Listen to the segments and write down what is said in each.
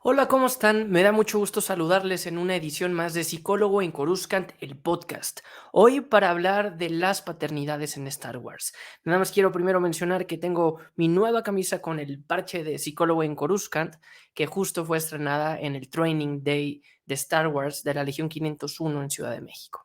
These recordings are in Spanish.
Hola, ¿cómo están? Me da mucho gusto saludarles en una edición más de Psicólogo en Coruscant, el podcast. Hoy para hablar de las paternidades en Star Wars. Nada más quiero primero mencionar que tengo mi nueva camisa con el parche de Psicólogo en Coruscant, que justo fue estrenada en el Training Day de Star Wars de la Legión 501 en Ciudad de México.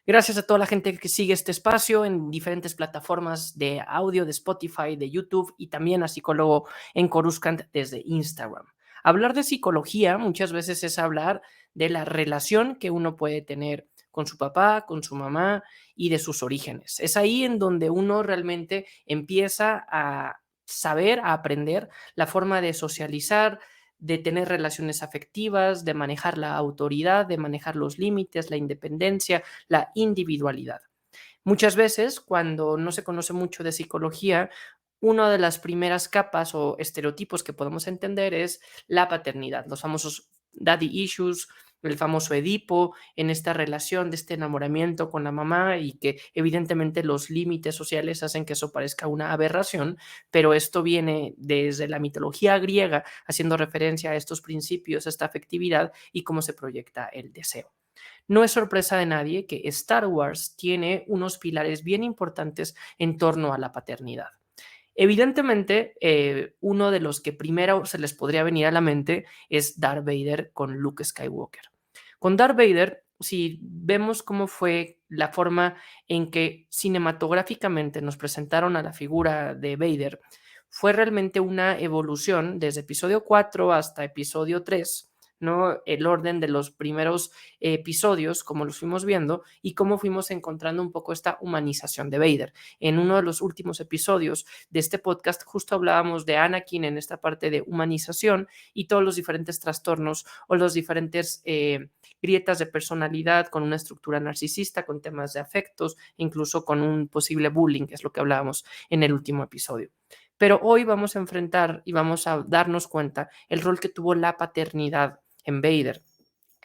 Gracias a toda la gente que sigue este espacio en diferentes plataformas de audio, de Spotify, de YouTube y también a Psicólogo en Coruscant desde Instagram. Hablar de psicología muchas veces es hablar de la relación que uno puede tener con su papá, con su mamá y de sus orígenes. Es ahí en donde uno realmente empieza a saber, a aprender la forma de socializar, de tener relaciones afectivas, de manejar la autoridad, de manejar los límites, la independencia, la individualidad. Muchas veces, cuando no se conoce mucho de psicología, una de las primeras capas o estereotipos que podemos entender es la paternidad, los famosos daddy issues, el famoso Edipo, en esta relación de este enamoramiento con la mamá y que evidentemente los límites sociales hacen que eso parezca una aberración, pero esto viene desde la mitología griega, haciendo referencia a estos principios, a esta afectividad y cómo se proyecta el deseo. No es sorpresa de nadie que Star Wars tiene unos pilares bien importantes en torno a la paternidad. Evidentemente, uno de los que primero se les podría venir a la mente es Darth Vader con Luke Skywalker. Con Darth Vader, si vemos cómo fue la forma en que cinematográficamente nos presentaron a la figura de Vader, fue realmente una evolución desde episodio 4 hasta episodio 3, ¿no? El orden de los primeros episodios, como los fuimos viendo, y cómo fuimos encontrando un poco esta humanización de Vader. En uno de los últimos episodios de este podcast justo hablábamos de Anakin en esta parte de humanización y todos los diferentes trastornos o los diferentes grietas de personalidad con una estructura narcisista, con temas de afectos, incluso con un posible bullying, que es lo que hablábamos en el último episodio. Pero hoy vamos a enfrentar y vamos a darnos cuenta el rol que tuvo la paternidad en Vader,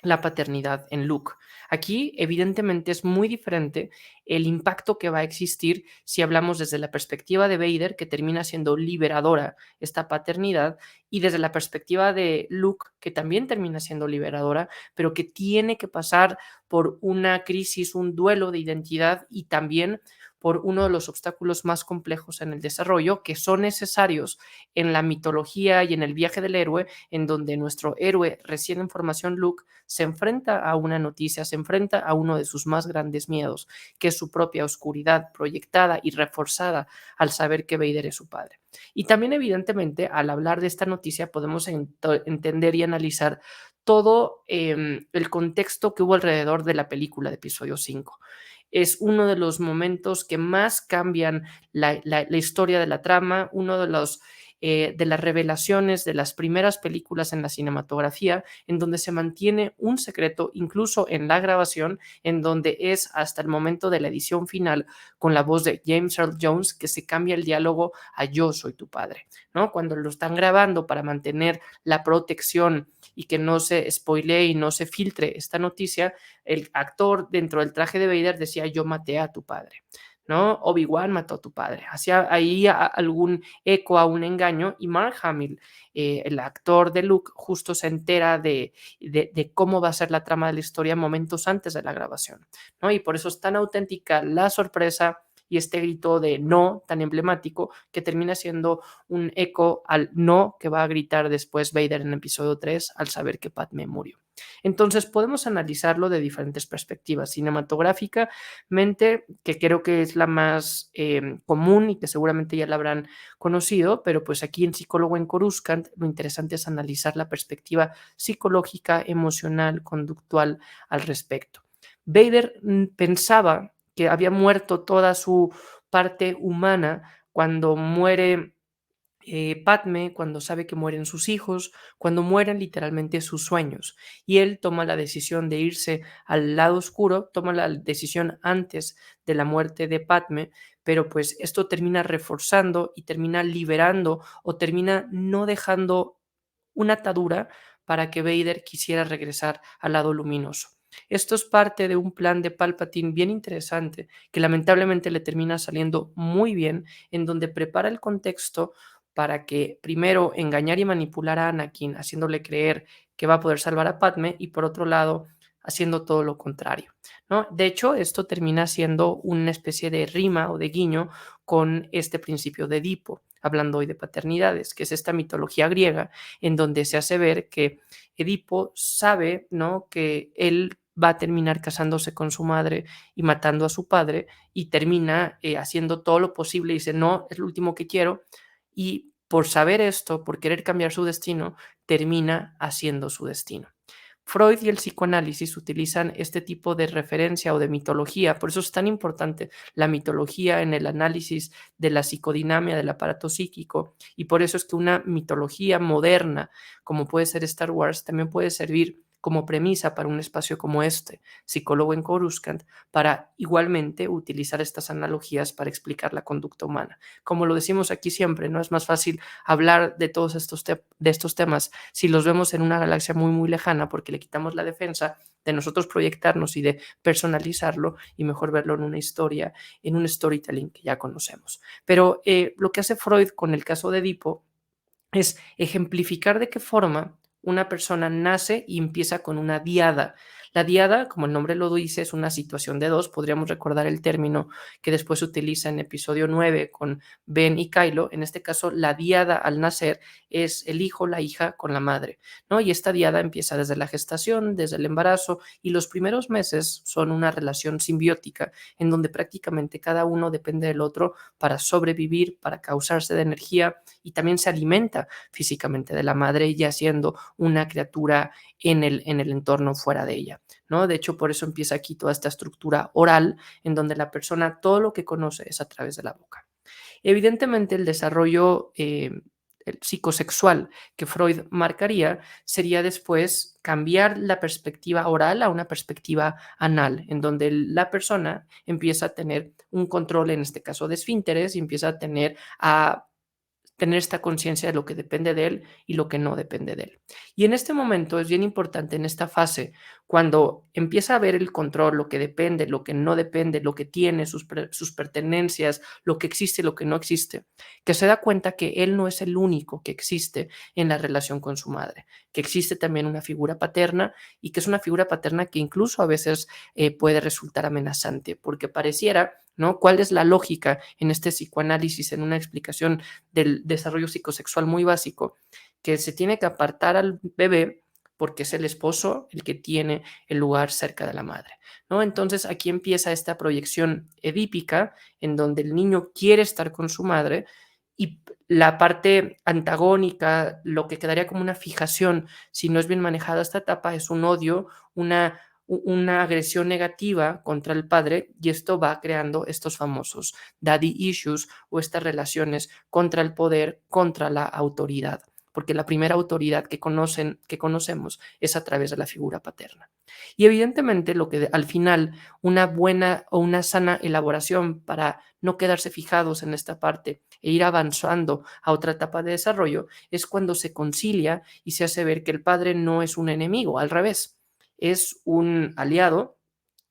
la paternidad en Luke. Aquí, evidentemente, es muy diferente el impacto que va a existir si hablamos desde la perspectiva de Vader, que termina siendo liberadora esta paternidad, y desde la perspectiva de Luke, que también termina siendo liberadora, pero que tiene que pasar por una crisis, un duelo de identidad y también por uno de los obstáculos más complejos en el desarrollo, que son necesarios en la mitología y en el viaje del héroe, en donde nuestro héroe recién en formación, Luke, se enfrenta a una noticia, se enfrenta a uno de sus más grandes miedos, que es su propia oscuridad proyectada y reforzada al saber que Vader es su padre. Y también, evidentemente, al hablar de esta noticia, podemos entender y analizar todo el contexto que hubo alrededor de la película de episodio 5. Es uno de los momentos que más cambian la historia de la trama, uno de las revelaciones de las primeras películas en la cinematografía, en donde se mantiene un secreto, incluso en la grabación, en donde es hasta el momento de la edición final, con la voz de James Earl Jones, que se cambia el diálogo a yo soy tu padre, ¿no? Cuando lo están grabando para mantener la protección y que no se spoilee y no se filtre esta noticia, el actor dentro del traje de Vader decía yo maté a tu padre, ¿no? Obi-Wan mató a tu padre. Hacía ahí algún eco a un engaño y Mark Hamill, el actor de Luke, justo se entera de cómo va a ser la trama de la historia momentos antes de la grabación, ¿no? Y por eso es tan auténtica la sorpresa y este grito de no tan emblemático que termina siendo un eco al no que va a gritar después Vader en el episodio 3 al saber que Padme murió. Entonces podemos analizarlo de diferentes perspectivas. Cinematográficamente, que creo que es la más común y que seguramente ya la habrán conocido, pero pues aquí en Psicólogo en Coruscant lo interesante es analizar la perspectiva psicológica, emocional, conductual al respecto. Vader pensaba que había muerto toda su parte humana cuando muere Padme, cuando sabe que mueren sus hijos, cuando mueren literalmente sus sueños. Y él toma la decisión de irse al lado oscuro, toma la decisión antes de la muerte de Padme, pero pues esto termina reforzando y termina liberando o termina no dejando una atadura para que Vader quisiera regresar al lado luminoso. Esto es parte de un plan de Palpatine bien interesante que lamentablemente le termina saliendo muy bien, en donde prepara el contexto para que primero engañar y manipular a Anakin, haciéndole creer que va a poder salvar a Padme y por otro lado haciendo todo lo contrario, ¿no? De hecho, esto termina siendo una especie de rima o de guiño con este principio de Edipo, hablando hoy de paternidades, que es esta mitología griega en donde se hace ver que Edipo sabe, ¿no?, que él va a terminar casándose con su madre y matando a su padre y termina haciendo todo lo posible y dice, no, es lo último que quiero y por saber esto, por querer cambiar su destino, termina haciendo su destino. Freud y el psicoanálisis utilizan este tipo de referencia o de mitología, por eso es tan importante la mitología en el análisis de la psicodinamia del aparato psíquico y por eso es que una mitología moderna, como puede ser Star Wars, también puede servir como premisa para un espacio como este, Psicólogo en Coruscant, para igualmente utilizar estas analogías para explicar la conducta humana. Como lo decimos aquí siempre, ¿no? Es más fácil hablar de todos estos temas si los vemos en una galaxia muy, muy lejana, porque le quitamos la defensa de nosotros proyectarnos y de personalizarlo y mejor verlo en una historia, en un storytelling que ya conocemos. Pero lo que hace Freud con el caso de Edipo es ejemplificar de qué forma una persona nace y empieza con una diada. La diada, como el nombre lo dice, es una situación de dos. Podríamos recordar el término que después se utiliza en episodio 9 con Ben y Kylo. En este caso, la diada al nacer es el hijo, la hija con la madre, ¿no? Y esta diada empieza desde la gestación, desde el embarazo, y los primeros meses son una relación simbiótica en donde prácticamente cada uno depende del otro para sobrevivir, para causarse de energía y también se alimenta físicamente de la madre, ya siendo una criatura en el entorno fuera de ella, ¿no? De hecho, por eso empieza aquí toda esta estructura oral, en donde la persona todo lo que conoce es a través de la boca. Evidentemente, el desarrollo el psicosexual que Freud marcaría sería después cambiar la perspectiva oral a una perspectiva anal, en donde la persona empieza a tener un control, en este caso de esfínteres, y empieza a tener esta conciencia de lo que depende de él y lo que no depende de él. Y en este momento es bien importante, en esta fase, cuando empieza a ver el control, lo que depende, lo que no depende, lo que tiene, sus pertenencias, lo que existe y lo que no existe, que se da cuenta que él no es el único que existe en la relación con su madre, que existe también una figura paterna y que es una figura paterna que incluso a veces puede resultar amenazante, porque pareciera, ¿no? ¿Cuál es la lógica en este psicoanálisis, en una explicación del desarrollo psicosexual muy básico? Que se tiene que apartar al bebé porque es el esposo el que tiene el lugar cerca de la madre, ¿no? Entonces aquí empieza esta proyección edípica en donde el niño quiere estar con su madre y la parte antagónica, lo que quedaría como una fijación, si no es bien manejada esta etapa, es un odio, una agresión negativa contra el padre y esto va creando estos famosos daddy issues o estas relaciones contra el poder, contra la autoridad, porque la primera autoridad que conocemos es a través de la figura paterna. Y evidentemente lo que al final una buena o una sana elaboración para no quedarse fijados en esta parte e ir avanzando a otra etapa de desarrollo es cuando se concilia y se hace ver que el padre no es un enemigo, al revés, es un aliado.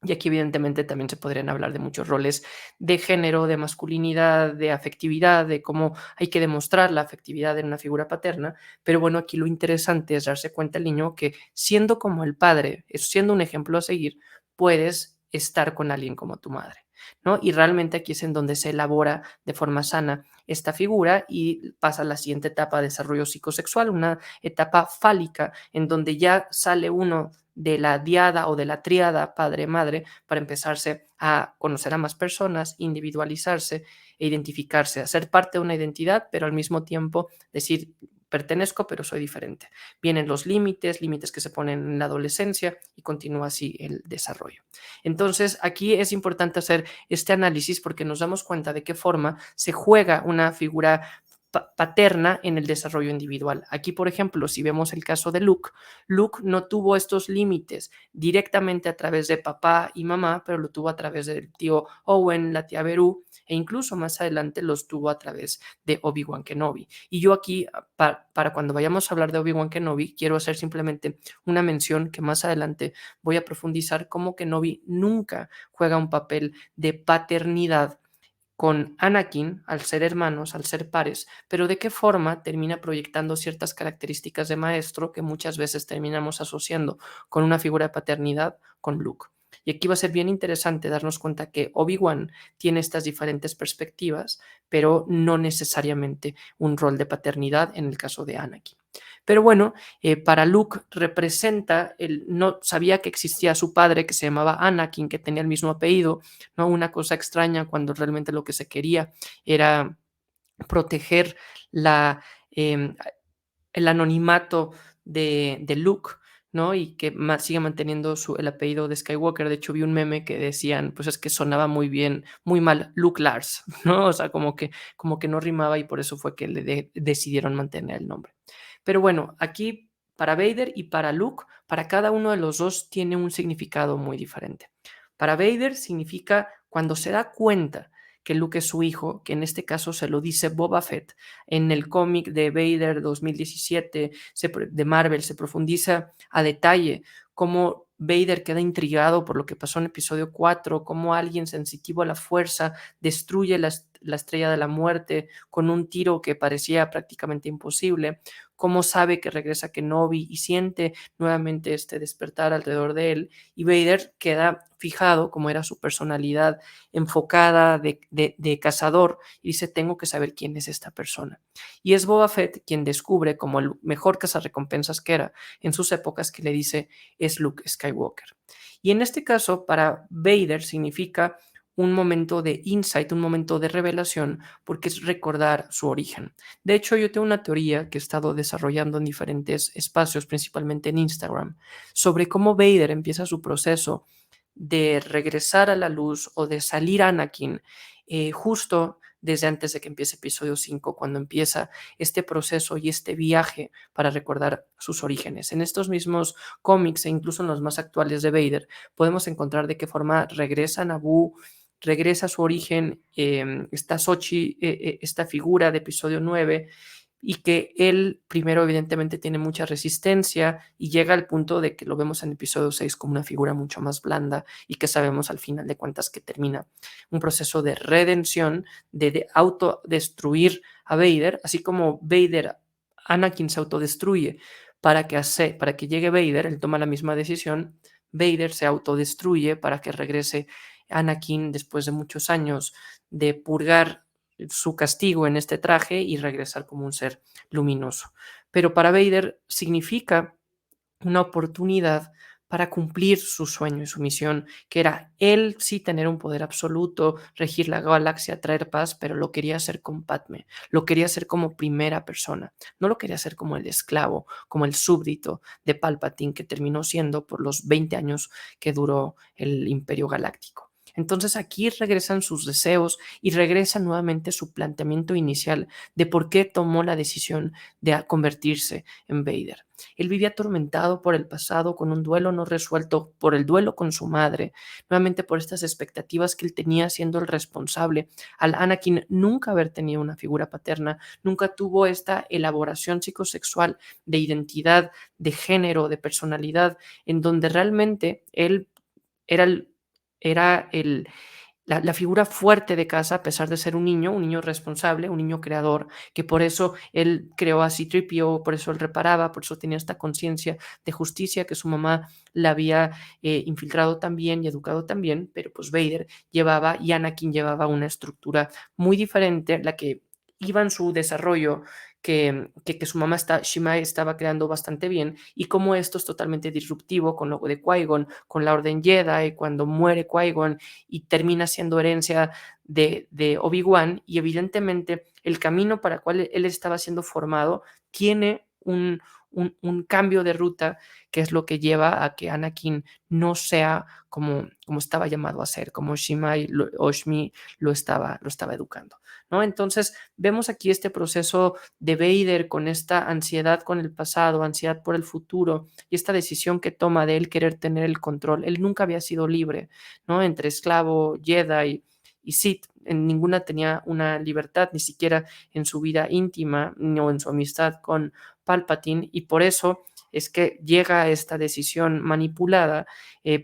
Y aquí evidentemente también se podrían hablar de muchos roles de género, de masculinidad, de afectividad, de cómo hay que demostrar la afectividad en una figura paterna, pero bueno, aquí lo interesante es darse cuenta el niño que siendo como el padre, siendo un ejemplo a seguir, puedes estar con alguien como tu madre, ¿no? Y realmente aquí es en donde se elabora de forma sana esta figura y pasa a la siguiente etapa de desarrollo psicosexual, una etapa fálica en donde ya sale uno de la diada o de la triada padre-madre para empezarse a conocer a más personas, individualizarse e identificarse, a ser parte de una identidad, pero al mismo tiempo decir, pertenezco, pero soy diferente. Vienen los límites, límites que se ponen en la adolescencia y continúa así el desarrollo. Entonces, aquí es importante hacer este análisis porque nos damos cuenta de qué forma se juega una figura paterna en el desarrollo individual. Aquí, por ejemplo, si vemos el caso de Luke, Luke no tuvo estos límites directamente a través de papá y mamá, pero lo tuvo a través del tío Owen, la tía Beru, e incluso más adelante los tuvo a través de Obi-Wan Kenobi. Y yo aquí, para cuando vayamos a hablar de Obi-Wan Kenobi, quiero hacer simplemente una mención que más adelante voy a profundizar cómo Kenobi nunca juega un papel de paternidad con Anakin al ser hermanos, al ser pares, pero de qué forma termina proyectando ciertas características de maestro que muchas veces terminamos asociando con una figura de paternidad con Luke. Y aquí va a ser bien interesante darnos cuenta que Obi-Wan tiene estas diferentes perspectivas, pero no necesariamente un rol de paternidad en el caso de Anakin. Pero bueno, para Luke representa, no sabía que existía su padre que se llamaba Anakin, que tenía el mismo apellido, ¿no? Una cosa extraña cuando realmente lo que se quería era proteger la, eh, el anonimato de Luke, ¿no? Y que siga manteniendo el apellido de Skywalker. De hecho, vi un meme que decían, pues es que sonaba muy bien, muy mal, Luke Lars, ¿no? O sea, como que no rimaba y por eso fue que decidieron mantener el nombre. Pero bueno, aquí para Vader y para Luke, para cada uno de los dos tiene un significado muy diferente. Para Vader significa cuando se da cuenta que Luke es su hijo, que en este caso se lo dice Boba Fett. En el cómic de Vader 2017 de Marvel se profundiza a detalle cómo Vader queda intrigado por lo que pasó en episodio 4, cómo alguien sensitivo a la fuerza destruye la estrella de la muerte con un tiro que parecía prácticamente imposible, cómo sabe que regresa Kenobi y siente nuevamente este despertar alrededor de él, y Vader queda fijado, como era su personalidad enfocada de cazador, y dice, tengo que saber quién es esta persona. Y es Boba Fett quien descubre, como el mejor cazarrecompensas que era en sus épocas, que le dice, es Luke Skywalker. Y en este caso, para Vader significa un momento de insight, un momento de revelación, porque es recordar su origen. De hecho, yo tengo una teoría que he estado desarrollando en diferentes espacios, principalmente en Instagram, sobre cómo Vader empieza su proceso de regresar a la luz o de salir Anakin justo desde antes de que empiece episodio 5, cuando empieza este proceso y este viaje para recordar sus orígenes. En estos mismos cómics e incluso en los más actuales de Vader, podemos encontrar de qué forma regresa Naboo, regresa a su origen, está Sochi, esta figura de episodio 9, y que él primero evidentemente tiene mucha resistencia y llega al punto de que lo vemos en episodio 6 como una figura mucho más blanda y que sabemos al final de cuentas que termina un proceso de redención, de autodestruir a Vader, así como Anakin se autodestruye para que llegue Vader, él toma la misma decisión, Vader se autodestruye para que regrese Anakin después de muchos años de purgar su castigo en este traje y regresar como un ser luminoso. Pero para Vader significa una oportunidad para cumplir su sueño y su misión, que era él sí tener un poder absoluto, regir la galaxia, traer paz, pero lo quería hacer con Padme, lo quería hacer como primera persona, no lo quería hacer como el esclavo, como el súbdito de Palpatine que terminó siendo por los 20 años que duró el Imperio Galáctico. Entonces aquí regresan sus deseos y regresa nuevamente su planteamiento inicial de por qué tomó la decisión de convertirse en Vader. Él vivía atormentado por el pasado, con un duelo no resuelto, por el duelo con su madre, nuevamente por estas expectativas que él tenía siendo el responsable. Al Anakin nunca haber tenido una figura paterna, nunca tuvo esta elaboración psicosexual de identidad, de género, de personalidad, en donde realmente él era la figura fuerte de casa, a pesar de ser un niño responsable, un niño creador, que por eso él creó a C-3PO, por eso él reparaba, por eso tenía esta conciencia de justicia que su mamá la había infiltrado también y educado también, pero pues Vader llevaba y Anakin llevaba una estructura muy diferente, la que iba en su desarrollo, que su mamá Shimai estaba creando bastante bien, y como esto es totalmente disruptivo con lo de Qui-Gon, con la Orden Jedi, cuando muere Qui-Gon y termina siendo herencia de Obi-Wan, y evidentemente el camino para el cual él estaba siendo formado tiene un cambio de ruta, que es lo que lleva a que Anakin no sea como estaba llamado a ser, como Shmi lo estaba educando, ¿no? Entonces vemos aquí este proceso de Vader con esta ansiedad con el pasado, ansiedad por el futuro, y esta decisión que toma de él querer tener el control. Él nunca había sido libre, ¿no? Entre esclavo, Jedi y Sith, en ninguna tenía una libertad, ni siquiera en su vida íntima o en su amistad con Palpatine, y por eso es que llega a esta decisión manipulada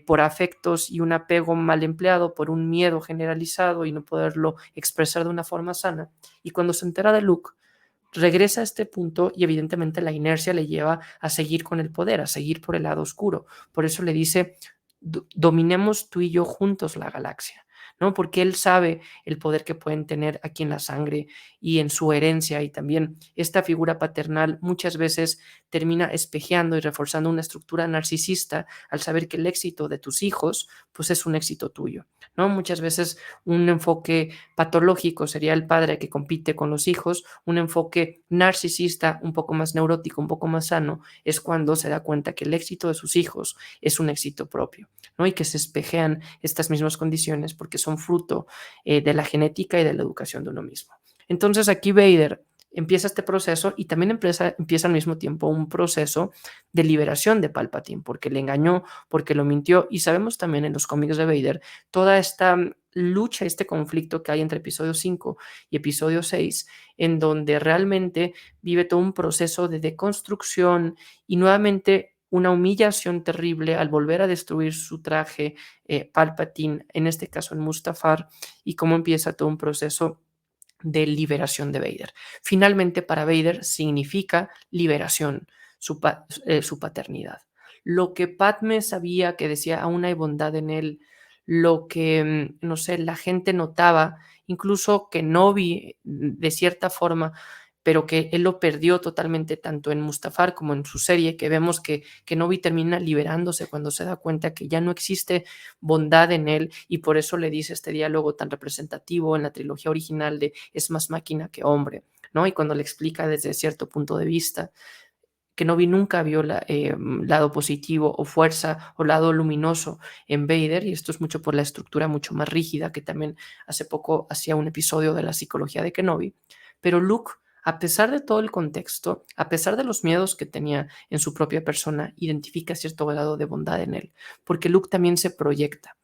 por afectos y un apego mal empleado, por un miedo generalizado y no poderlo expresar de una forma sana. Y cuando se entera de Luke, regresa a este punto y evidentemente la inercia le lleva a seguir con el poder, a seguir por el lado oscuro. Por eso le dice, dominemos tú y yo juntos la galaxia, ¿no? Porque él sabe el poder que pueden tener aquí en la sangre y en su herencia, y también esta figura paternal muchas veces termina espejeando y reforzando una estructura narcisista al saber que el éxito de tus hijos pues es un éxito tuyo, ¿no? Muchas veces un enfoque patológico sería el padre que compite con los hijos, un enfoque narcisista un poco más neurótico, un poco más sano, es cuando se da cuenta que el éxito de sus hijos es un éxito propio, ¿no? Y que se espejean estas mismas condiciones porque son fruto de la genética y de la educación de uno mismo. Entonces aquí Vader empieza este proceso y también empieza al mismo tiempo un proceso de liberación de Palpatine, porque le engañó, porque lo mintió, y sabemos también en los cómics de Vader toda esta lucha, este conflicto que hay entre episodio 5 y episodio 6, en donde realmente vive todo un proceso de deconstrucción y nuevamente una humillación terrible al volver a destruir su traje, Palpatine, en este caso en Mustafar, y cómo empieza todo un proceso de liberación de Vader. Finalmente, para Vader significa liberación, su paternidad. Lo que Padme sabía, que decía, aún hay bondad en él, lo que, no sé, la gente notaba, incluso que Novi, de cierta forma, pero que él lo perdió totalmente tanto en Mustafar como en su serie, que vemos que Novi termina liberándose cuando se da cuenta que ya no existe bondad en él, y por eso le dice este diálogo tan representativo en la trilogía original de es más máquina que hombre, ¿no? Y cuando le explica desde cierto punto de vista que Novi nunca vio lado positivo o fuerza o lado luminoso en Vader, y esto es mucho por la estructura mucho más rígida, que también hace poco hacía un episodio de la psicología de Kenobi, pero Luke, a pesar de todo el contexto, a pesar de los miedos que tenía en su propia persona, identifica cierto grado de bondad en él, porque Luke también se proyecta.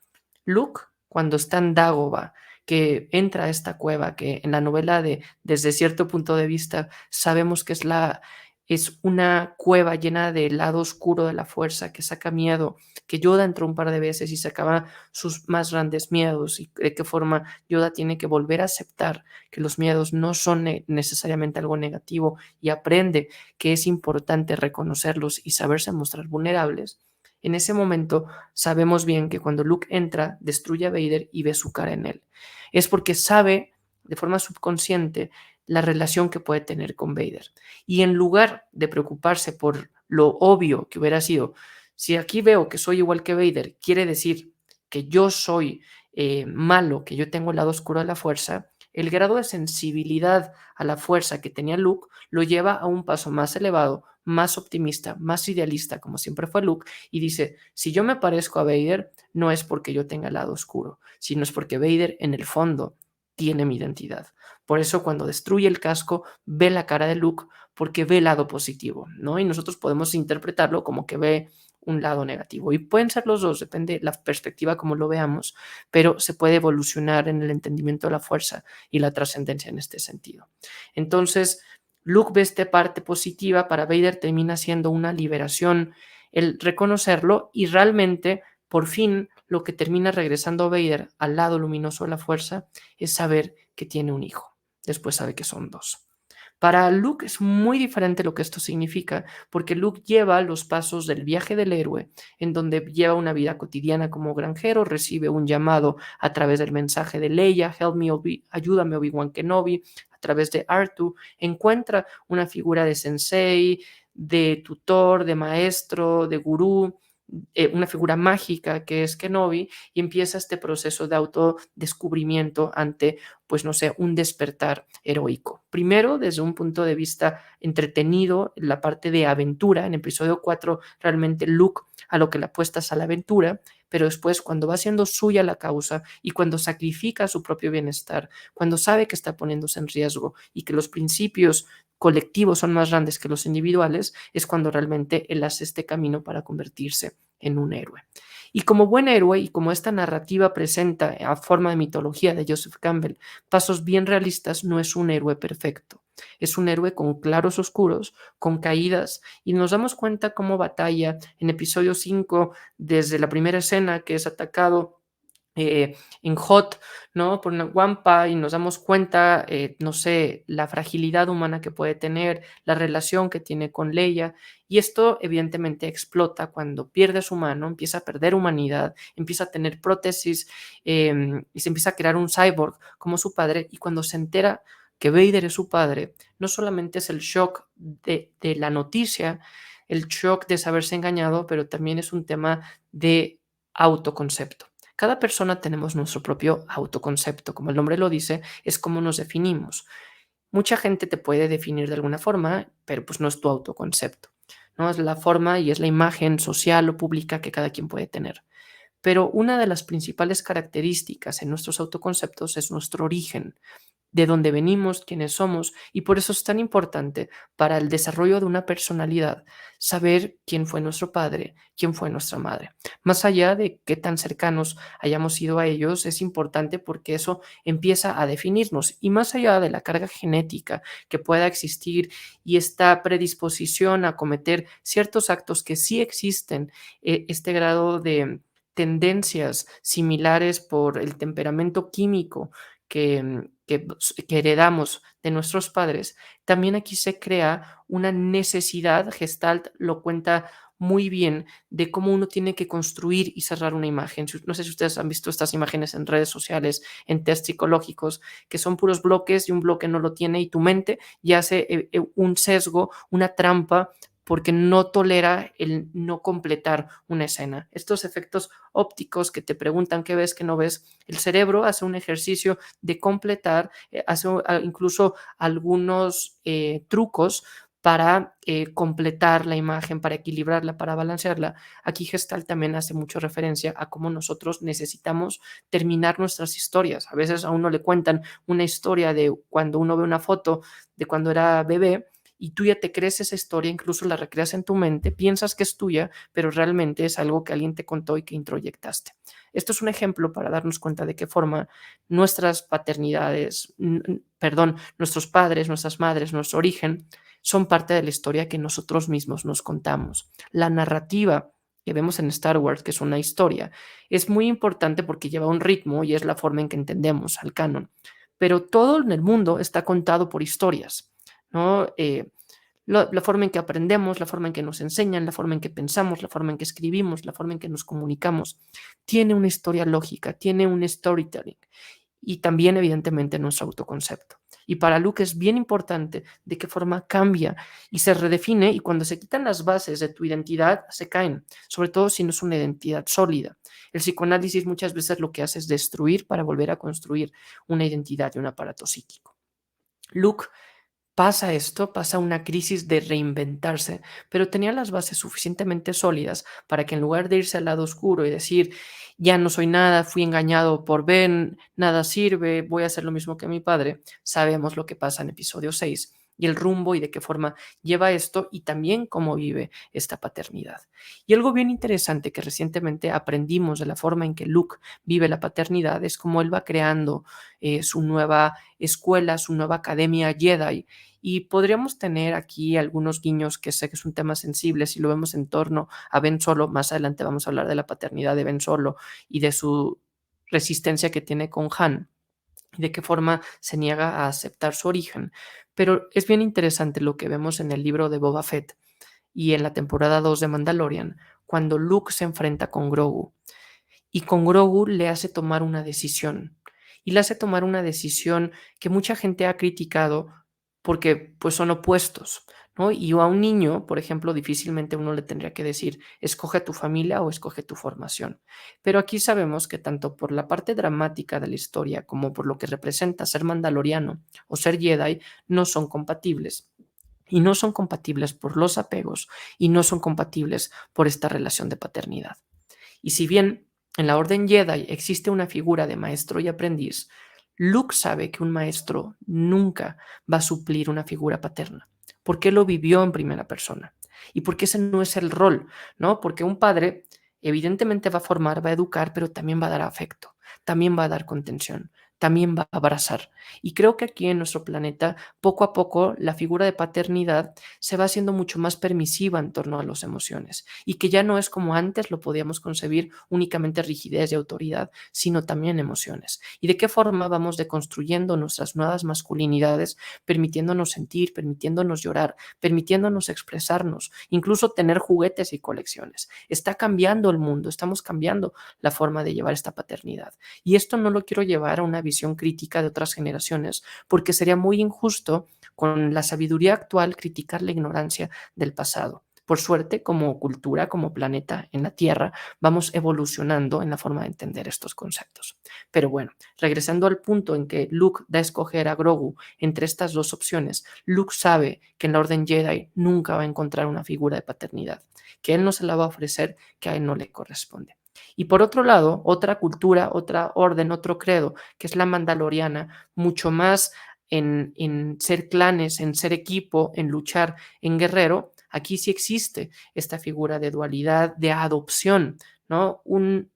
Luke, cuando está en Dagobah, que entra a esta cueva, que en la novela desde cierto punto de vista sabemos que es una cueva llena del lado oscuro de la fuerza, que saca miedo, que Yoda entró un par de veces y sacaba sus más grandes miedos, y de qué forma Yoda tiene que volver a aceptar que los miedos no son necesariamente algo negativo, y aprende que es importante reconocerlos y saberse mostrar vulnerables. En ese momento sabemos bien que cuando Luke entra, destruye a Vader y ve su cara en él. Es porque sabe de forma subconsciente la relación que puede tener con Vader. Y en lugar de preocuparse por lo obvio que hubiera sido, si aquí veo que soy igual que Vader, quiere decir que yo soy malo, que yo tengo el lado oscuro de la fuerza, el grado de sensibilidad a la fuerza que tenía Luke lo lleva a un paso más elevado, más optimista, más idealista, como siempre fue Luke, y dice, si yo me parezco a Vader, no es porque yo tenga el lado oscuro, sino es porque Vader en el fondo tiene mi identidad. Por eso cuando destruye el casco, ve la cara de Luke porque ve el lado positivo, ¿no? Y nosotros podemos interpretarlo como que ve un lado negativo. Y pueden ser los dos, depende de la perspectiva como lo veamos, pero se puede evolucionar en el entendimiento de la fuerza y la trascendencia en este sentido. Entonces, Luke ve esta parte positiva, para Vader termina siendo una liberación el reconocerlo, y realmente, por fin, lo que termina regresando a Vader al lado luminoso de la fuerza es saber que tiene un hijo. Después sabe que son dos. Para Luke es muy diferente lo que esto significa, porque Luke lleva los pasos del viaje del héroe, en donde lleva una vida cotidiana como granjero, recibe un llamado a través del mensaje de Leia, Help me, ayúdame Obi-Wan Kenobi, a través de R2, encuentra una figura de sensei, de tutor, de maestro, de gurú, una figura mágica que es Kenobi, y empieza este proceso de autodescubrimiento ante, pues no sé, un despertar heroico. Primero, desde un punto de vista entretenido, la parte de aventura. En episodio 4, realmente Luke a lo que le apuestas a la aventura, pero después cuando va siendo suya la causa y cuando sacrifica su propio bienestar, cuando sabe que está poniéndose en riesgo y que los principios colectivos son más grandes que los individuales, es cuando realmente él hace este camino para convertirse en un héroe. Y como buen héroe, y como esta narrativa presenta a forma de mitología de Joseph Campbell pasos bien realistas, no es un héroe perfecto. Es un héroe con claros oscuros, con caídas, y nos damos cuenta cómo batalla en episodio 5 desde la primera escena que es atacado en Hot, ¿no? Por una Wampa y nos damos cuenta, no sé, la fragilidad humana que puede tener, la relación que tiene con Leia, y esto evidentemente explota cuando pierde su mano, empieza a perder humanidad, empieza a tener prótesis y se empieza a crear un cyborg como su padre, y cuando se entera que Vader es su padre, no solamente es el shock de la noticia, el shock de saberse engañado, pero también es un tema de autoconcepto. Cada persona tenemos nuestro propio autoconcepto, como el nombre lo dice, es como nos definimos. Mucha gente te puede definir de alguna forma, pero pues no es tu autoconcepto, ¿no? Es la forma y es la imagen social o pública que cada quien puede tener. Pero una de las principales características en nuestros autoconceptos es nuestro origen, de dónde venimos, quiénes somos, y por eso es tan importante para el desarrollo de una personalidad saber quién fue nuestro padre, quién fue nuestra madre. Más allá de qué tan cercanos hayamos sido a ellos, es importante porque eso empieza a definirnos, y más allá de la carga genética que pueda existir y esta predisposición a cometer ciertos actos que sí existen, este grado de tendencias similares por el temperamento químico que heredamos de nuestros padres, también aquí se crea una necesidad, Gestalt lo cuenta muy bien, de cómo uno tiene que construir y cerrar una imagen. No sé si ustedes han visto estas imágenes en redes sociales, en test psicológicos, que son puros bloques y un bloque no lo tiene y tu mente ya hace un sesgo, una trampa porque no tolera el no completar una escena. Estos efectos ópticos que te preguntan qué ves, qué no ves, el cerebro hace un ejercicio de completar, hace incluso algunos trucos para completar la imagen, para equilibrarla, para balancearla. Aquí Gestalt también hace mucho referencia a cómo nosotros necesitamos terminar nuestras historias. A veces a uno le cuentan una historia de cuando uno ve una foto de cuando era bebé y tú ya te crees esa historia, incluso la recreas en tu mente, piensas que es tuya, pero realmente es algo que alguien te contó y que introyectaste. Esto es un ejemplo para darnos cuenta de qué forma nuestras paternidades, perdón, nuestros padres, nuestras madres, nuestro origen, son parte de la historia que nosotros mismos nos contamos. La narrativa que vemos en Star Wars, que es una historia, es muy importante porque lleva un ritmo y es la forma en que entendemos al canon. Pero todo en el mundo está contado por historias, ¿no? La forma en que aprendemos, la forma en que nos enseñan, la forma en que pensamos, la forma en que escribimos, la forma en que nos comunicamos, tiene una historia lógica, tiene un storytelling y también evidentemente nuestro autoconcepto. Y para Luke es bien importante de qué forma cambia y se redefine y cuando se quitan las bases de tu identidad se caen, sobre todo si no es una identidad sólida. El psicoanálisis muchas veces lo que hace es destruir para volver a construir una identidad y un aparato psíquico. Luke pasa esto, pasa una crisis de reinventarse, pero tenía las bases suficientemente sólidas para que en lugar de irse al lado oscuro y decir, ya no soy nada, fui engañado por Ben, nada sirve, voy a hacer lo mismo que mi padre, sabemos lo que pasa en episodio 6 y el rumbo y de qué forma lleva esto y también cómo vive esta paternidad. Y algo bien interesante que recientemente aprendimos de la forma en que Luke vive la paternidad es cómo él va creando su nueva escuela, su nueva academia Jedi. Y podríamos tener aquí algunos guiños que sé que es un tema sensible si lo vemos en torno a Ben Solo. Más adelante vamos a hablar de la paternidad de Ben Solo y de su resistencia que tiene con Han y de qué forma se niega a aceptar su origen. Pero es bien interesante lo que vemos en el libro de Boba Fett y en la temporada 2 de Mandalorian, cuando Luke se enfrenta con Grogu y con Grogu le hace tomar una decisión. Y le hace tomar una decisión que mucha gente ha criticado porque pues son opuestos, ¿no? Y a un niño, por ejemplo, difícilmente uno le tendría que decir, escoge tu familia o escoge tu formación. Pero aquí sabemos que tanto por la parte dramática de la historia como por lo que representa ser mandaloriano o ser Jedi, no son compatibles. Y no son compatibles por los apegos y no son compatibles por esta relación de paternidad. Y si bien en la Orden Jedi existe una figura de maestro y aprendiz, Luke sabe que un maestro nunca va a suplir una figura paterna, porque lo vivió en primera persona y porque ese no es el rol, ¿no? Porque un padre evidentemente va a formar, va a educar, pero también va a dar afecto, también va a dar contención, también va a abrazar. Y creo que aquí en nuestro planeta, poco a poco, la figura de paternidad se va haciendo mucho más permisiva en torno a las emociones y que ya no es como antes lo podíamos concebir únicamente rigidez y autoridad, sino también emociones. ¿Y de qué forma vamos deconstruyendo nuestras nuevas masculinidades, permitiéndonos sentir, permitiéndonos llorar, permitiéndonos expresarnos, incluso tener juguetes y colecciones? Está cambiando el mundo, estamos cambiando la forma de llevar esta paternidad. Y esto no lo quiero llevar a una visión crítica de otras generaciones, porque sería muy injusto con la sabiduría actual criticar la ignorancia del pasado. Por suerte, como cultura, como planeta en la Tierra, vamos evolucionando en la forma de entender estos conceptos. Pero bueno, regresando al punto en que Luke da a escoger a Grogu entre estas dos opciones, Luke sabe que en la Orden Jedi nunca va a encontrar una figura de paternidad, que él no se la va a ofrecer, que a él no le corresponde. Y por otro lado, otra cultura, otra orden, otro credo, que es la mandaloriana, mucho más en ser clanes, en ser equipo, en luchar, en guerrero, aquí sí existe esta figura de dualidad, de adopción, ¿no? Un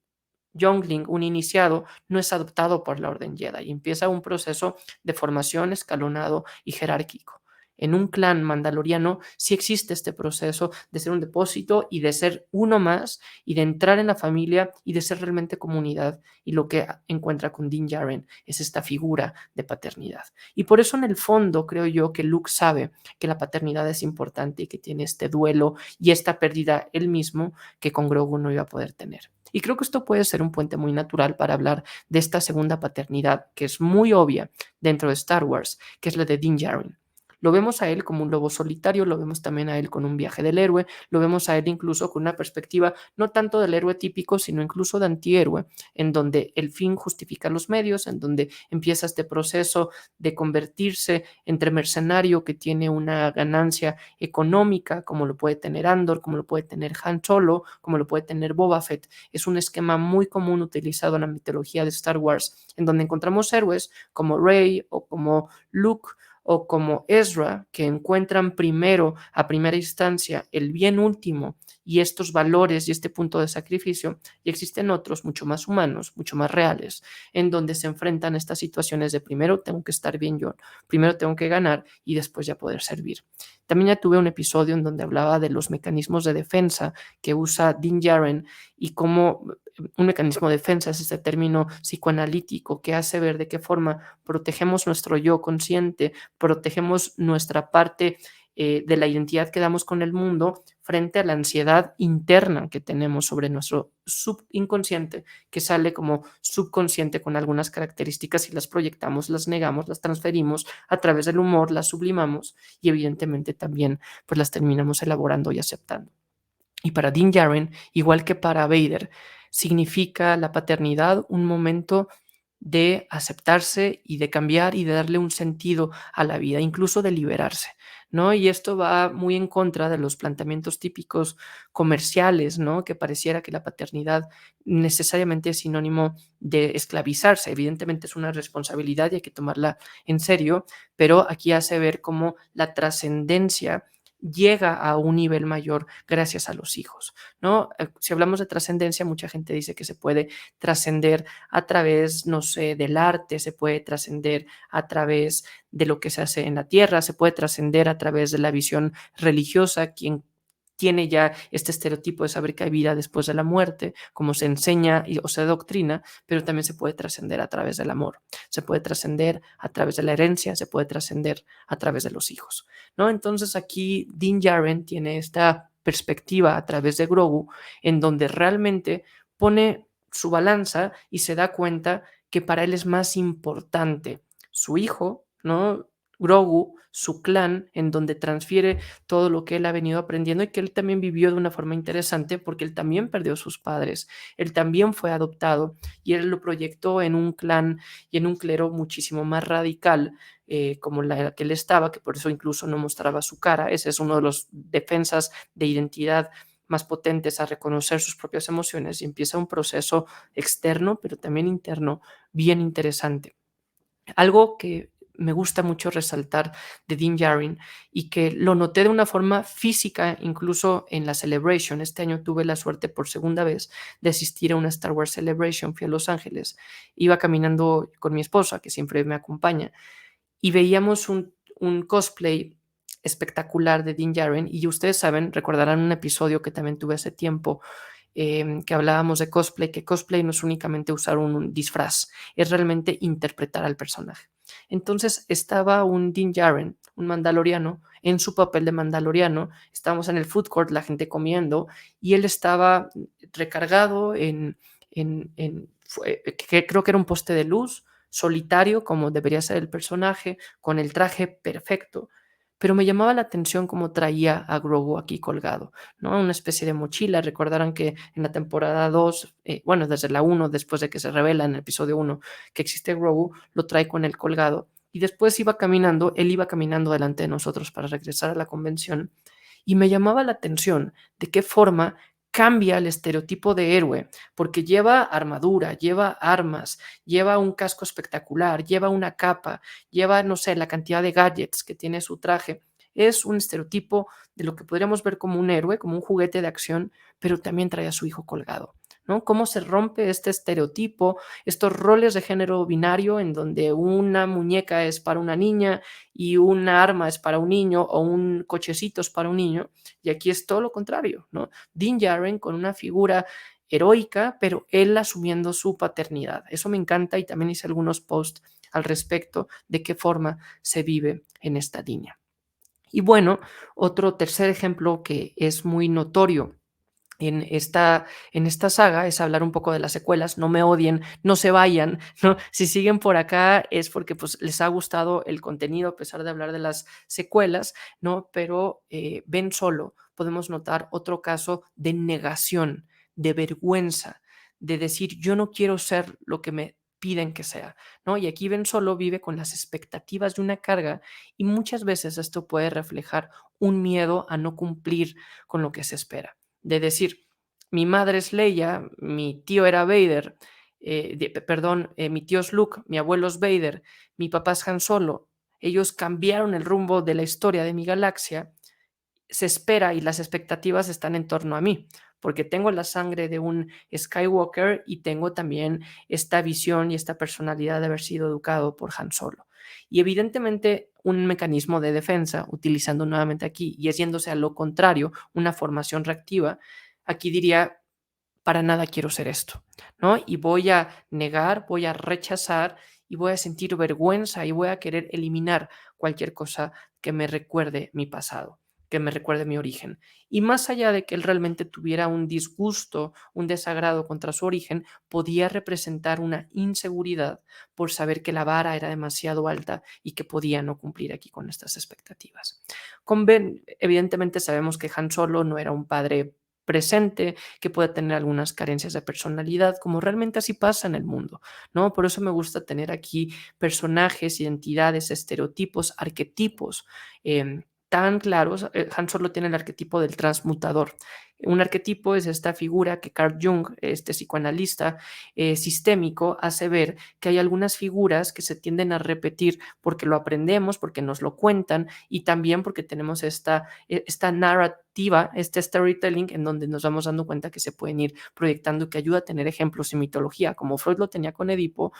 youngling, un iniciado, no es adoptado por la Orden Jedi y empieza un proceso de formación escalonado y jerárquico. En un clan mandaloriano sí existe este proceso de ser un depósito y de ser uno más y de entrar en la familia y de ser realmente comunidad. Y lo que encuentra con Din Djarin es esta figura de paternidad. Y por eso en el fondo creo yo que Luke sabe que la paternidad es importante y que tiene este duelo y esta pérdida él mismo que con Grogu no iba a poder tener. Y creo que esto puede ser un puente muy natural para hablar de esta segunda paternidad, que es muy obvia dentro de Star Wars, que es la de Din Djarin. Lo vemos a él como un lobo solitario, lo vemos también a él con un viaje del héroe, lo vemos a él incluso con una perspectiva no tanto del héroe típico, sino incluso de antihéroe, en donde el fin justifica los medios, en donde empieza este proceso de convertirse entre mercenario que tiene una ganancia económica, como lo puede tener Andor, como lo puede tener Han Solo, como lo puede tener Boba Fett. Es un esquema muy común utilizado en la mitología de Star Wars, en donde encontramos héroes como Rey o como Luke o como Ezra, que encuentran primero, a primera instancia, el bien último y estos valores y este punto de sacrificio, y existen otros mucho más humanos, mucho más reales, en donde se enfrentan a estas situaciones de primero tengo que estar bien yo, primero tengo que ganar y después ya poder servir. También ya tuve un episodio en donde hablaba de los mecanismos de defensa que usa Din Djarin y cómo un mecanismo de defensa es este término psicoanalítico que hace ver de qué forma protegemos nuestro yo consciente, protegemos nuestra parte de la identidad que damos con el mundo frente a la ansiedad interna que tenemos sobre nuestro subinconsciente, que sale como subconsciente con algunas características y las proyectamos, las negamos, las transferimos a través del humor, las sublimamos y evidentemente también pues las terminamos elaborando y aceptando. Y para Din Djarin, igual que para Vader, significa la paternidad un momento de aceptarse y de cambiar y de darle un sentido a la vida, incluso de liberarse, ¿no? Y esto va muy en contra de los planteamientos típicos comerciales, ¿no? Que pareciera que la paternidad necesariamente es sinónimo de esclavizarse. Evidentemente es una responsabilidad y hay que tomarla en serio, pero aquí hace ver cómo la trascendencia llega a un nivel mayor gracias a los hijos, ¿no? Si hablamos de trascendencia, mucha gente dice que se puede trascender a través, no sé, del arte, se puede trascender a través de lo que se hace en la tierra, se puede trascender a través de la visión religiosa, quien tiene ya este estereotipo de saber que hay vida después de la muerte, como se enseña o se doctrina, pero también se puede trascender a través del amor, se puede trascender a través de la herencia, se puede trascender a través de los hijos, ¿no? Entonces aquí Din Djarin tiene esta perspectiva a través de Grogu, en donde realmente pone su balanza y se da cuenta que para él es más importante su hijo, ¿no? Grogu, su clan, en donde transfiere todo lo que él ha venido aprendiendo y que él también vivió de una forma interesante porque él también perdió a sus padres, él también fue adoptado y él lo proyectó en un clan y en un clero muchísimo más radical como la que él estaba, que por eso incluso no mostraba su cara. Ese es uno de los defensas de identidad más potentes a reconocer sus propias emociones y empieza un proceso externo, pero también interno, bien interesante. Algo que me gusta mucho resaltar de Din Djarin y que lo noté de una forma física, incluso en la Celebration. Este año tuve la suerte por segunda vez de asistir a una Star Wars Celebration, fui a Los Ángeles, iba caminando con mi esposa, que siempre me acompaña, y veíamos un cosplay espectacular de Din Djarin, y ustedes saben, recordarán un episodio que también tuve hace tiempo, que hablábamos de cosplay, que cosplay no es únicamente usar un disfraz, es realmente interpretar al personaje. Entonces estaba un Din Djarin, un mandaloriano, en su papel de mandaloriano, estábamos en el food court, la gente comiendo, y él estaba recargado que creo que era un poste de luz, solitario, como debería ser el personaje, con el traje perfecto, pero me llamaba la atención cómo traía a Grogu aquí colgado, ¿no? Una especie de mochila. Recordarán que en la temporada 2, bueno, desde la 1, después de que se revela en el episodio 1 que existe Grogu, lo trae con él colgado. Y después él iba caminando delante de nosotros para regresar a la convención. Y me llamaba la atención de qué forma cambia el estereotipo de héroe, porque lleva armadura, lleva armas, lleva un casco espectacular, lleva una capa, lleva, no sé, la cantidad de gadgets que tiene su traje. Es un estereotipo de lo que podríamos ver como un héroe, como un juguete de acción, pero también trae a su hijo colgado, ¿no? Cómo se rompe este estereotipo, estos roles de género binario en donde una muñeca es para una niña y un arma es para un niño o un cochecito es para un niño, y aquí es todo lo contrario, ¿no? Din Djarin con una figura heroica, pero él asumiendo su paternidad. Eso me encanta y también hice algunos posts al respecto de qué forma se vive en esta línea. Y bueno, otro tercer ejemplo que es muy notorio en esta saga es hablar un poco de las secuelas. No me odien, no se vayan, ¿no? Si siguen por acá es porque pues, les ha gustado el contenido a pesar de hablar de las secuelas, ¿no? Pero Ben Solo podemos notar otro caso de negación, de vergüenza, de decir yo no quiero ser lo que me piden que sea, ¿no? Y aquí Ben Solo vive con las expectativas de una carga y muchas veces esto puede reflejar un miedo a no cumplir con lo que se espera, de decir, mi madre es Leia, mi tío era Vader, perdón, mi tío es Luke, mi abuelo es Vader, mi papá es Han Solo. Ellos cambiaron el rumbo de la historia de mi galaxia. Se espera y las expectativas están en torno a mí, porque tengo la sangre de un Skywalker y tengo también esta visión y esta personalidad de haber sido educado por Han Solo. Y evidentemente un mecanismo de defensa, utilizando nuevamente aquí, y es yéndose a lo contrario, una formación reactiva, aquí diría, para nada quiero ser esto, ¿no? Y voy a negar, voy a rechazar y voy a sentir vergüenza y voy a querer eliminar cualquier cosa que me recuerde mi pasado, que me recuerde mi origen. Y más allá de que él realmente tuviera un disgusto, un desagrado contra su origen, podía representar una inseguridad por saber que la vara era demasiado alta y que podía no cumplir aquí con estas expectativas. Con Ben, evidentemente sabemos que Han Solo no era un padre presente, que puede tener algunas carencias de personalidad, como realmente así pasa en el mundo, ¿no? Por eso me gusta tener aquí personajes, identidades, estereotipos, arquetipos tan claros. Han Solo tiene el arquetipo del transmutador. Un arquetipo es esta figura que Carl Jung, este psicoanalista sistémico, hace ver que hay algunas figuras que se tienden a repetir porque lo aprendemos, porque nos lo cuentan y también porque tenemos esta narrativa, este storytelling en donde nos vamos dando cuenta que se pueden ir proyectando, que ayuda a tener ejemplos y mitología, como Freud lo tenía con Edipo.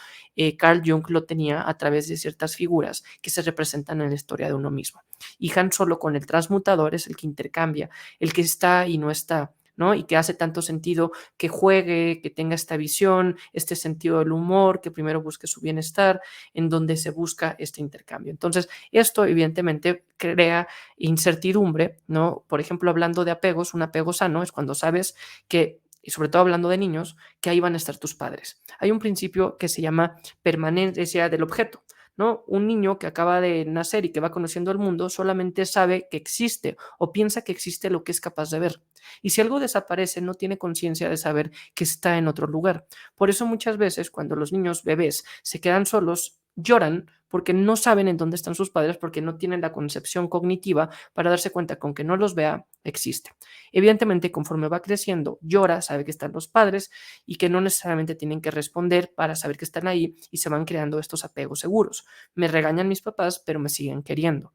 Carl Jung lo tenía a través de ciertas figuras que se representan en la historia de uno mismo. Y Han Solo con el transmutador es el que intercambia, el que está y no está, ¿no? Y que hace tanto sentido que juegue, que tenga esta visión, este sentido del humor, que primero busque su bienestar, en donde se busca este intercambio. Entonces, esto evidentemente crea incertidumbre, ¿no? Por ejemplo, hablando de apegos, un apego sano es cuando sabes que, y sobre todo hablando de niños, que ahí van a estar tus padres. Hay un principio que se llama permanencia del objeto, ¿no? Un niño que acaba de nacer y que va conociendo el mundo solamente sabe que existe o piensa que existe lo que es capaz de ver. Y si algo desaparece, no tiene conciencia de saber que está en otro lugar. Por eso muchas veces cuando los niños bebés se quedan solos, lloran porque no saben en dónde están sus padres, porque no tienen la concepción cognitiva para darse cuenta que aunque no los vea, existe. Evidentemente, conforme va creciendo, llora, sabe que están los padres y que no necesariamente tienen que responder para saber que están ahí y se van creando estos apegos seguros. Me regañan mis papás, pero me siguen queriendo.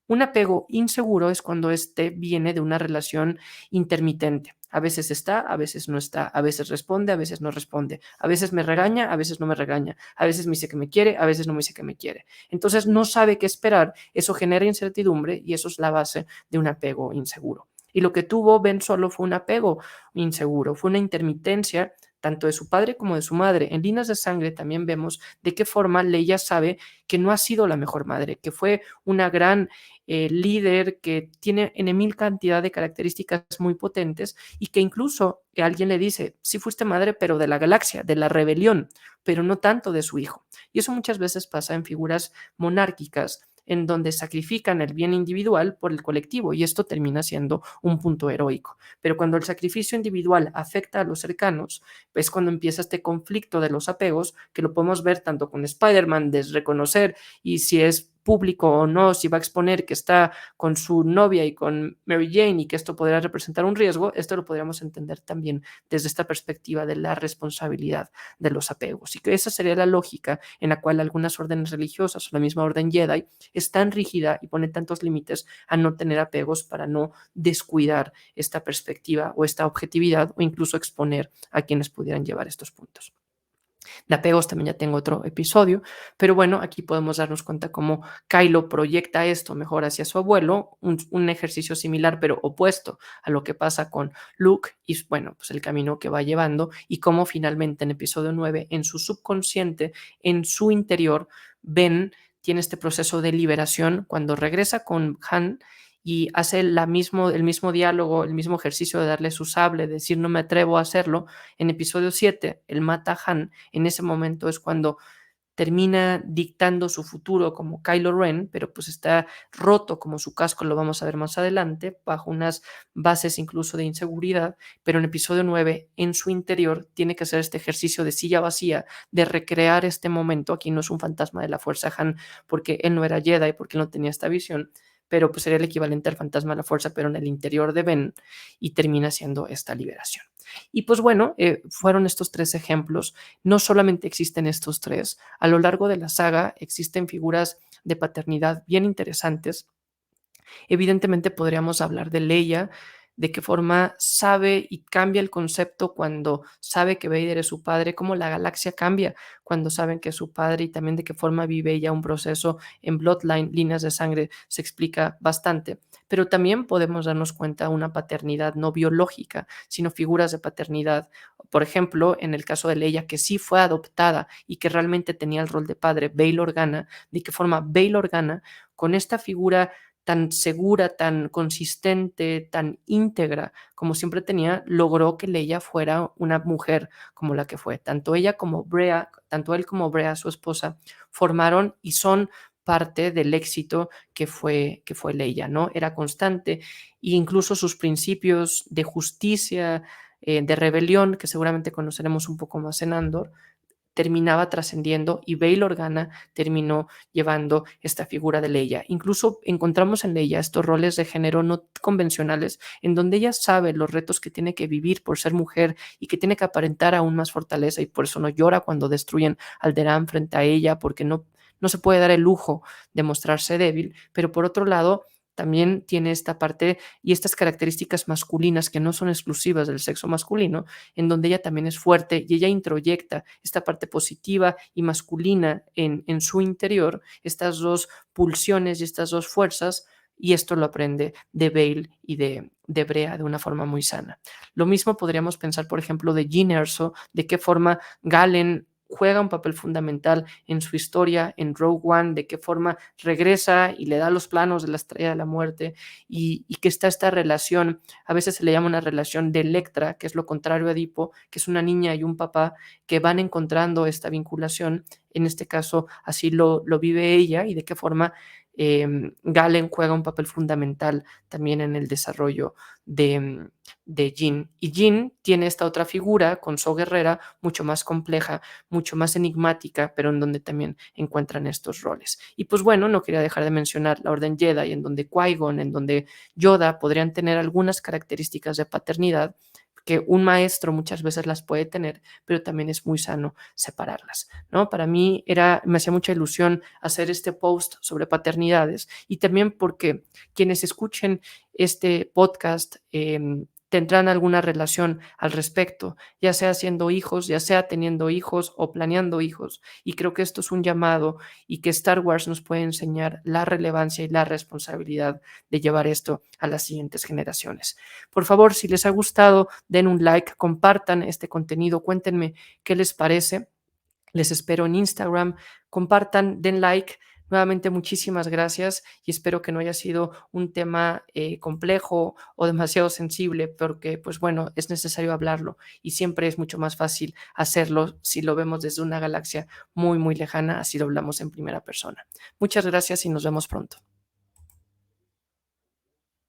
Un apego inseguro es cuando este viene de una relación intermitente. A veces está, a veces no está, a veces responde, a veces no responde, a veces me regaña, a veces no me regaña, a veces me dice que me quiere, a veces no me dice que me quiere. Entonces no sabe qué esperar, eso genera incertidumbre y eso es la base de un apego inseguro. Y lo que tuvo Ben Solo fue un apego inseguro, fue una intermitencia tanto de su padre como de su madre. En Líneas de Sangre también vemos de qué forma Leia sabe que no ha sido la mejor madre, que fue una gran líder, que tiene en mil cantidad de características muy potentes y que incluso alguien le dice, sí fuiste madre, pero de la galaxia, de la rebelión, pero no tanto de su hijo. Y eso muchas veces pasa en figuras monárquicas en donde sacrifican el bien individual por el colectivo y esto termina siendo un punto heroico. Pero cuando el sacrificio individual afecta a los cercanos, es cuando empieza este conflicto de los apegos, que lo podemos ver tanto con Spider-Man, de reconocer y si es público o no, si va a exponer que está con su novia y con Mary Jane y que esto podría representar un riesgo, esto lo podríamos entender también desde esta perspectiva de la responsabilidad de los apegos. Y que esa sería la lógica en la cual algunas órdenes religiosas o la misma orden Jedi es tan rígida y pone tantos límites a no tener apegos para no descuidar esta perspectiva o esta objetividad o incluso exponer a quienes pudieran llevar estos puntos. De apegos también ya tengo otro episodio, pero bueno, aquí podemos darnos cuenta cómo Kylo proyecta esto mejor hacia su abuelo, un ejercicio similar pero opuesto a lo que pasa con Luke y bueno, pues el camino que va llevando y cómo finalmente en episodio 9, en su subconsciente, en su interior, Ben tiene este proceso de liberación cuando regresa con Han y hace el mismo diálogo, el mismo ejercicio de darle su sable, de decir no me atrevo a hacerlo. En episodio 7, él mata a Han. En ese momento es cuando termina dictando su futuro como Kylo Ren, pero pues está roto como su casco, lo vamos a ver más adelante, bajo unas bases incluso de inseguridad, pero en episodio 9, en su interior, tiene que hacer este ejercicio de silla vacía, de recrear este momento. Aquí no es un fantasma de la fuerza Han, porque él no era Jedi, porque él no tenía esta visión, pero pues sería el equivalente al fantasma de la fuerza, pero en el interior de Ben, y termina siendo esta liberación. Y pues bueno, fueron estos tres ejemplos. No solamente existen estos tres, a lo largo de la saga existen figuras de paternidad bien interesantes. Evidentemente podríamos hablar de Leia, de qué forma sabe y cambia el concepto cuando sabe que Vader es su padre, cómo la galaxia cambia cuando saben que es su padre y también de qué forma vive ella un proceso en Bloodline, líneas de sangre, se explica bastante. Pero también podemos darnos cuenta de una paternidad no biológica, sino figuras de paternidad. Por ejemplo, en el caso de Leia, que sí fue adoptada y que realmente tenía el rol de padre, Bail Organa, de qué forma Bail Organa, con esta figura tan segura, tan consistente, tan íntegra como siempre tenía, logró que Leia fuera una mujer como la que fue. Tanto ella como Brea, tanto él como Brea, su esposa, formaron y son parte del éxito que fue Leia, ¿no? Era constante e incluso sus principios de justicia, de rebelión, que seguramente conoceremos un poco más en Andor, terminaba trascendiendo y Bail Organa terminó llevando esta figura de Leia. Incluso encontramos en Leia estos roles de género no convencionales en donde ella sabe los retos que tiene que vivir por ser mujer y que tiene que aparentar aún más fortaleza y por eso no llora cuando destruyen Alderaan frente a ella porque no se puede dar el lujo de mostrarse débil, pero por otro lado también tiene esta parte y estas características masculinas que no son exclusivas del sexo masculino, en donde ella también es fuerte y ella introyecta esta parte positiva y masculina en su interior, estas dos pulsiones y estas dos fuerzas, y esto lo aprende de Bale y de Brea de una forma muy sana. Lo mismo podríamos pensar, por ejemplo, de Jyn Erso, de qué forma Galen juega un papel fundamental en su historia, en Rogue One, de qué forma regresa y le da los planos de la Estrella de la Muerte y que está esta relación, a veces se le llama una relación de Electra, que es lo contrario a Edipo, que es una niña y un papá que van encontrando esta vinculación, en este caso así lo vive ella y de qué forma Galen juega un papel fundamental también en el desarrollo de Jin. Y Jin tiene esta otra figura con So Guerrera mucho más compleja, mucho más enigmática, pero en donde también encuentran estos roles. Y pues bueno, no quería dejar de mencionar la Orden Jedi, en donde Qui-Gon, en donde Yoda podrían tener algunas características de paternidad que un maestro muchas veces las puede tener, pero también es muy sano separarlas, ¿no? Para mí me hacía mucha ilusión hacer este post sobre paternidades y también porque quienes escuchen este podcast tendrán alguna relación al respecto, ya sea siendo hijos, ya sea teniendo hijos o planeando hijos. Y creo que esto es un llamado y que Star Wars nos puede enseñar la relevancia y la responsabilidad de llevar esto a las siguientes generaciones. Por favor, si les ha gustado, den un like, compartan este contenido, cuéntenme qué les parece. Les espero en Instagram, compartan, den like. Nuevamente, muchísimas gracias y espero que no haya sido un tema complejo o demasiado sensible, porque pues bueno, es necesario hablarlo y siempre es mucho más fácil hacerlo si lo vemos desde una galaxia muy, muy lejana, así lo hablamos en primera persona. Muchas gracias y nos vemos pronto.